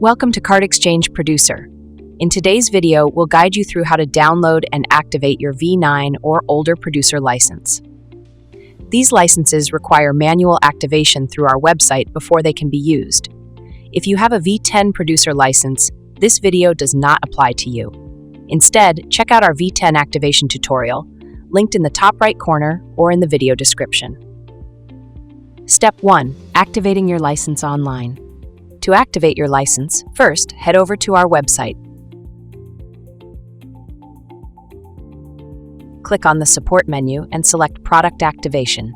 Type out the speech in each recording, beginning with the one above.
Welcome to CardExchange Producer. In today's video, we'll guide you through how to download and activate your V9 or older producer license. These licenses require manual activation through our website before they can be used. If you have a V10 producer license, this video does not apply to you. Instead, check out our V10 activation tutorial, linked in the top right corner or in the video description. Step 1. Activating your license online. To activate your license, first, head over to our website. Click on the Support menu and select Product Activation.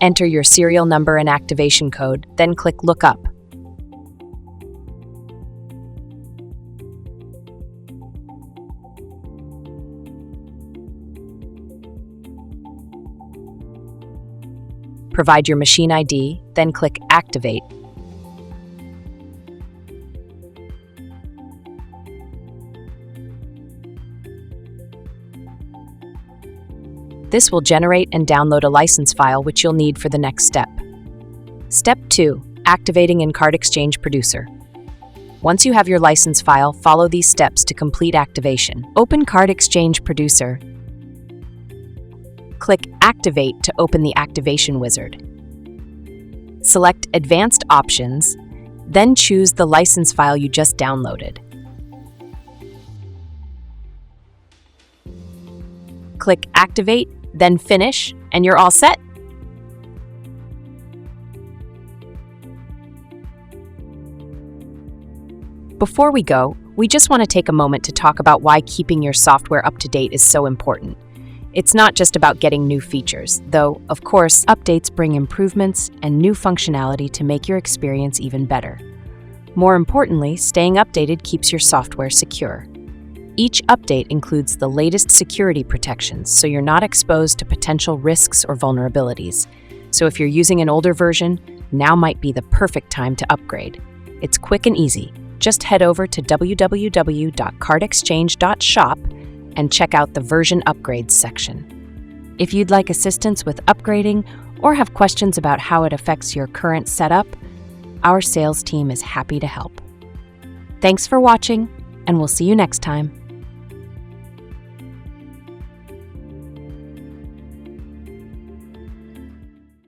Enter your serial number and activation code, then click Look Up. Provide your machine ID, then click Activate. This will generate and download a license file which you'll need for the next step. Step 2. Activating in CardExchange Producer. Once you have your license file, follow these steps to complete activation. Open CardExchange Producer. Click Activate to open the activation wizard. Select Advanced Options, then choose the license file you just downloaded. Click Activate, then Finish, and you're all set. Before we go, we just want to take a moment to talk about why keeping your software up to date is so important. It's not just about getting new features, though, of course, updates bring improvements and new functionality to make your experience even better. More importantly, staying updated keeps your software secure. Each update includes the latest security protections, so you're not exposed to potential risks or vulnerabilities. So if you're using an older version, now might be the perfect time to upgrade. It's quick and easy. Just head over to www.cardexchange.shop and check out the Version Upgrades section. If you'd like assistance with upgrading or have questions about how it affects your current setup, our sales team is happy to help. Thanks for watching, and we'll see you next time.